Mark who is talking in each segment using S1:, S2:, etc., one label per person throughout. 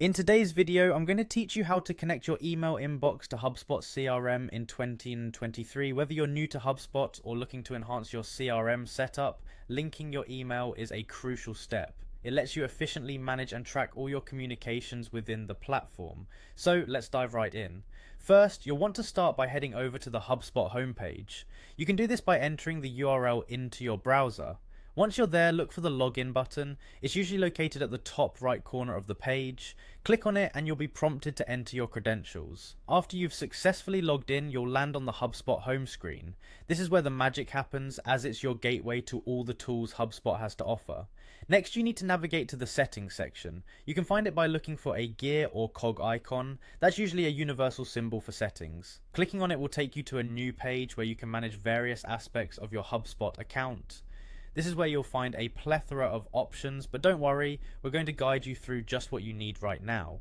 S1: In today's video, I'm going to teach you how to connect your email inbox to HubSpot CRM in 2023. Whether you're new to HubSpot or looking to enhance your CRM setup, linking your email is a crucial step. It lets you efficiently manage and track all your communications within the platform. So let's dive right in. First, you'll want to start by heading over to the HubSpot homepage. You can do this by entering the URL into your browser. Once you're there, look for the login button. It's usually located at the top right corner of the page. Click on it and you'll be prompted to enter your credentials. After you've successfully logged in, you'll land on the HubSpot home screen. This is where the magic happens, as it's your gateway to all the tools HubSpot has to offer. Next, you need to navigate to the settings section. You can find it by looking for a gear or cog icon. That's usually a universal symbol for settings. Clicking on it will take you to a new page where you can manage various aspects of your HubSpot account. This is where you'll find a plethora of options, but don't worry, we're going to guide you through just what you need right now.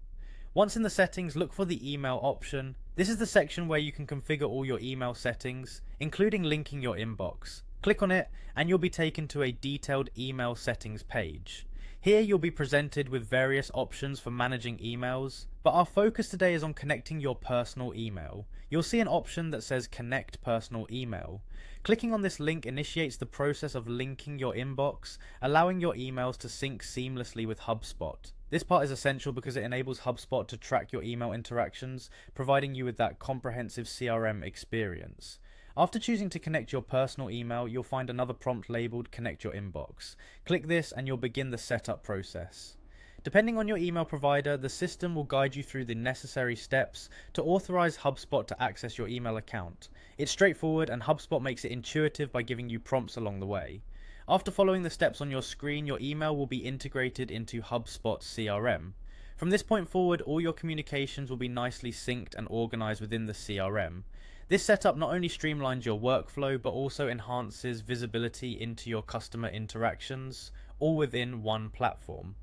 S1: Once in the settings, look for the email option. This is the section where you can configure all your email settings, including linking your inbox. Click on it and you'll be taken to a detailed email settings page. Here you'll be presented with various options for managing emails, but our focus today is on connecting your personal email. You'll see an option that says Connect Personal Email. Clicking on this link initiates the process of linking your inbox, allowing your emails to sync seamlessly with HubSpot. This part is essential because it enables HubSpot to track your email interactions, providing you with that comprehensive CRM experience. After choosing to connect your personal email, you'll find another prompt labeled Connect Your Inbox. Click this and you'll begin the setup process. Depending on your email provider, the system will guide you through the necessary steps to authorize HubSpot to access your email account. It's straightforward and HubSpot makes it intuitive by giving you prompts along the way. After following the steps on your screen, your email will be integrated into HubSpot CRM. From this point forward, all your communications will be nicely synced and organized within the CRM. This setup not only streamlines your workflow, but also enhances visibility into your customer interactions, all within one platform.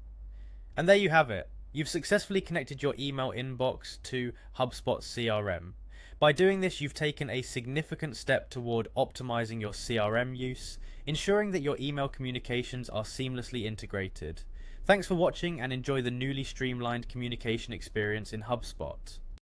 S1: And there you have it. You've successfully connected your email inbox to HubSpot CRM. By doing this, you've taken a significant step toward optimizing your CRM use, ensuring that your email communications are seamlessly integrated. Thanks for watching and enjoy the newly streamlined communication experience in HubSpot.